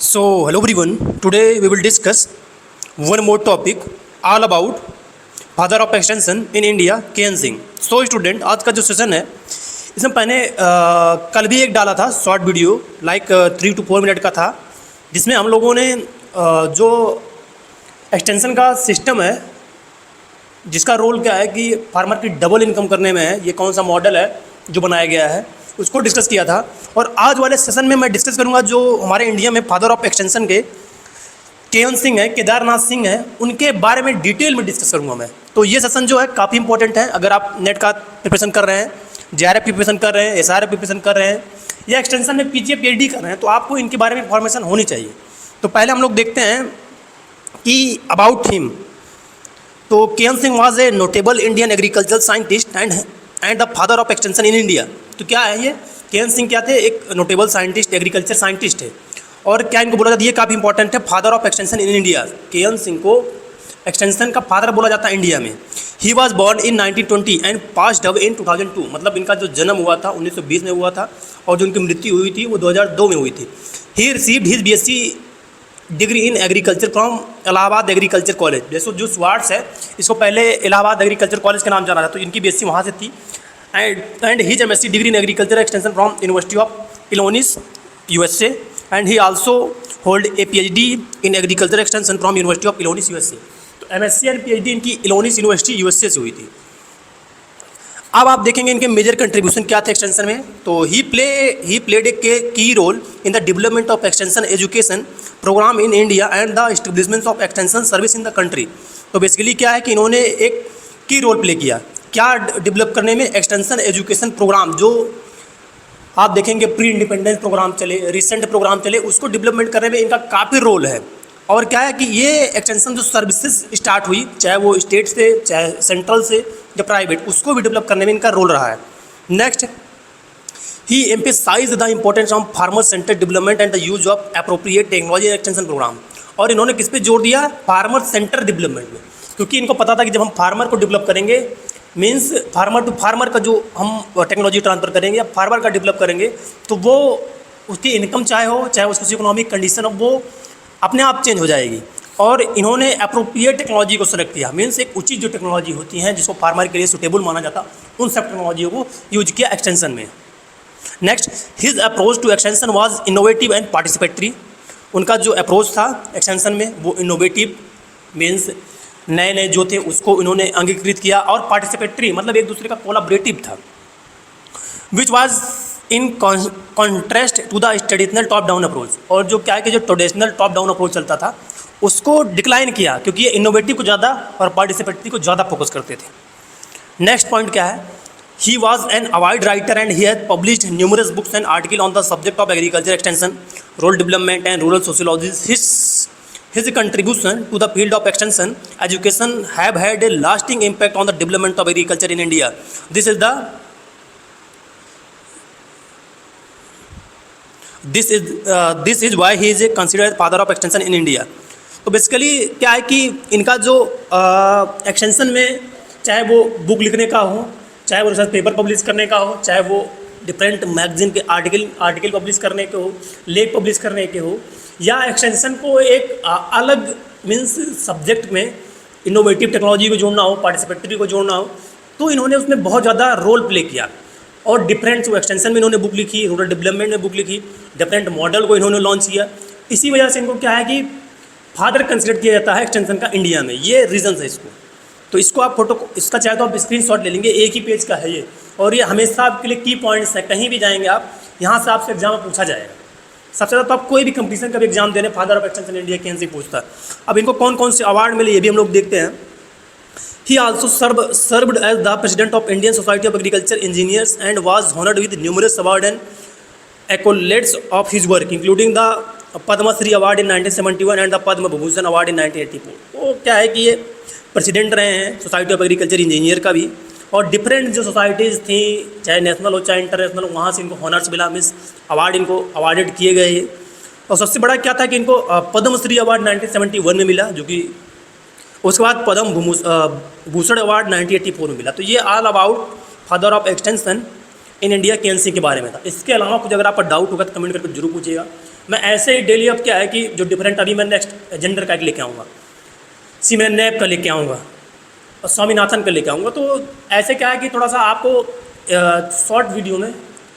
So, hello everyone. Today we will discuss one more topic all about father of extension in India, KN Singh. So student, आज का जो session है इसमें मैंने कल भी एक डाला था short video like 3 to 4 minute का था, जिसमें हम लोगों ने जो एक्सटेंशन का सिस्टम है जिसका रोल क्या है कि फार्मर की डबल इनकम करने में है, ये कौन सा मॉडल है जो बनाया गया है उसको डिस्कस किया था. और आज वाले सेशन में मैं डिस्कस करूंगा जो हमारे इंडिया में फादर ऑफ एक्सटेंशन के केएन सिंह है, केदारनाथ सिंह है, उनके बारे में डिटेल में डिस्कस करूंगा मैं. तो ये सेशन जो है काफ़ी इंपॉर्टेंट है. अगर आप नेट का प्रिपरेशन कर रहे हैं, जेआरएफ की प्रिपरेशन कर रहे हैं, एसआरएफ की प्रिपरेशन कर रहे हैं या एक्सटेंशन में पीजीए पीएचडी कर रहे हैं, तो आपको इनके बारे में इंफॉर्मेशन होनी चाहिए. तो पहले हम लोग देखते हैं कि अबाउट हिम. तो KN Singh was a notable Indian agricultural scientist and the father of extension in India. तो क्या है ये? केएन सिंह क्या थे? एक नोटेबल साइंटिस्ट, एग्रीकल्चर साइंटिस्ट है. और क्या इनको बोला जाता है, ये काफ़ी इंपॉर्टेंट है, father of extension in India. KN Singh को एक्सटेंशन का फादर बोला जाता है इंडिया में. He was born in 1920 and passed away in 2002. मतलब इनका जो जन्म हुआ था 1920 में हुआ था और जो उनकी मृत्यु हुई थी वो 2002 में हुई थी. He received his BSc degree in agriculture from Allahabad agriculture college. जैसे जो स्वार्ट्स है इसको पहले इलाहाबाद एग्रीकल्चर कॉलेज के नाम जाना था, तो इनकी बीएससी वहाँ से थी. And his MSc degree in agriculture extension from university of Illinois USA. And he also hold a PhD in agriculture extension from university of Illinois USA. तो एमएससी एंड पीएचडी इनकी इलोनिस यूनिवर्सिटी यूएसए से हुई थी. अब आप देखेंगे इनके major contribution क्या थे एक्सटेंशन में. तो ही played a key role in the development of extension education program in India and the establishment of extension service in the country. तो बेसिकली क्या है कि इन्होंने एक की रोल प्ले किया क्या डेवलप करने में, एक्सटेंशन एजुकेशन प्रोग्राम जो आप देखेंगे प्री इंडिपेंडेंस प्रोग्राम चले, रिसेंट प्रोग्राम चले, उसको डेवलपमेंट करने में इनका काफ़ी रोल है. और क्या है कि ये एक्सटेंशन जो सर्विसेज स्टार्ट हुई, चाहे वो स्टेट से चाहे सेंट्रल से या प्राइवेट, उसको भी डेवलप करने में इनका रोल रहा है. Next, he emphasize the importance of farmer center development and the use of appropriate technology extension program. और इन्होंने किस पे जोर दिया? फार्मर सेंटर डेवलपमेंट में. क्योंकि इनको पता था कि जब हम फार्मर को डेवलप करेंगे, मीन्स फार्मर टू फार्मर का जो हम टेक्नोलॉजी ट्रांसफर करेंगे या फार्मर का डेवलप करेंगे, तो वो उसकी इनकम चाहे हो चाहे उसकी इकोनॉमिक कंडीशन हो, वो अपने आप चेंज हो जाएगी. और इन्होंने अप्रोप्रिएट टेक्नोलॉजी को सेलेक्ट किया. मीन्स एक उचित जो टेक्नोलॉजी होती हैं जिसको फार्मर के लिए सुटेबल माना जाता, उन सब टेक्नोलॉजियों को यूज किया एक्सटेंशन में. Next, his approach to extension was innovative and participatory. उनका जो अप्रोच था एक्सटेंशन में वो इनोवेटिव मीन्स नए नए जो थे उसको इन्होंने अंगीकृत किया, और पार्टिसिपेटरी मतलब एक दूसरे का कोलाबरेटिव था. Which was in contrast to the traditional top down approach. और जो क्या है कि जो ट्रेडिशनल टॉप डाउन अप्रोच चलता था उसको डिक्लाइन किया, क्योंकि ये इनोवेटिव को ज़्यादा और पार्टिसिपेटरी को ज़्यादा फोकस करते थे. नेक्स्ट पॉइंट क्या है? He was an award writer and he has published numerous books and article on the subject of agriculture extension, rural development and rural sociology. His contribution to the field of extension education have had a lasting impact on the development of agriculture in India. This is why he is considered father of extension in India. तो basically क्या है कि इनका जो extension में चाहे वो book लिखने का हो, चाहे वो रिसर्च पेपर पब्लिश करने का हो, चाहे वो डिफरेंट मैगजीन के आर्टिकल पब्लिश करने के हो, लेख पब्लिश करने के हो, या एक्सटेंशन को एक अलग मीन्स सब्जेक्ट में इनोवेटिव टेक्नोलॉजी को जोड़ना हो, पार्टिसिपेटरी को जोड़ना हो, तो इन्होंने उसमें बहुत ज़्यादा रोल प्ले किया. और डिफरेंट जो एक्सटेंशन में इन्होंने बुक लिखी, रूरल डेवलपमेंट में बुक लिखी, डिफरेंट मॉडल को इन्होंने लॉन्च किया. इसी वजह से इनको क्या है कि फादर कंसिडर किया जाता है एक्सटेंशन का इंडिया में. ये रीज़न है इसको. तो इसको आप फोटो इसका चाहे तो आप स्क्रीनशॉट ले लेंगे, एक ही पेज का है ये, और ये हमेशा आपके लिए की पॉइंट्स है. कहीं भी जाएंगे आप, यहाँ से आपसे एग्जाम में पूछा जाएगा. सबसे ज़्यादा तो आप कोई भी कंपटीशन का भी एग्जाम देने father of extension India KN Singh पूछता है. अब इनको कौन कौन से अवार्ड मिले ये भी हम लोग देखते हैं. He also served as the president of Indian society of agriculture engineers and was honoured with numerous award and accolades of his work including the Padma Shri award in 1971 and the Padma Vibhushan award in 1984. तो क्या है कि ये president रहे हैं society of agriculture engineer का भी, और डिफरेंट जो सोसाइटीज़ थी चाहे नेशनल हो चाहे इंटरनेशनल हो, वहाँ से इनको हॉनर्स मिला, मीन्स अवार्ड इनको अवार्डेड किए गए. और सबसे बड़ा क्या था कि इनको पद्मश्री अवार्ड 1971 में मिला, जो कि उसके बाद पद्म भूषण अवार्ड 1984 में मिला. तो ये all about father of extension in India KN Singh के बारे में था. इसके अलावा कुछ अगर आपका डाउट होगा तो कमेंट करके जरूर पूछिएगा. मैं ऐसे ही डेली अब क्या है कि जो डिफरेंट अभी मैं नेक्स्ट जेंडर का एक लेके आऊँगा, सीमेन नैप का लेके आऊँगा और स्वामीनाथन का लेके आऊँगा। तो ऐसे क्या है कि थोड़ा सा आपको शॉर्ट वीडियो में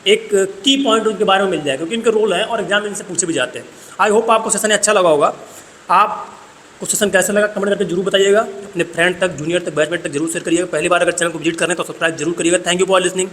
एक की पॉइंट उनके बारे में मिल जाए, क्योंकि इनके रोल हैं और एग्जाम में इनसे पूछे भी जाते हैं। आई होप आपको सेशन अच्छा लगा होगा। आपको सेशन कैसा लगा कमेंट करके जरूर बताइएगा। अपने फ्रेंड तक, जूनियर तक, बैचमेट तक जरूर शेयर करिएगा। पहली बार अगर चैनल को विजिट करें तो सब्सक्राइब जरूर करिएगा। Thank you for listening.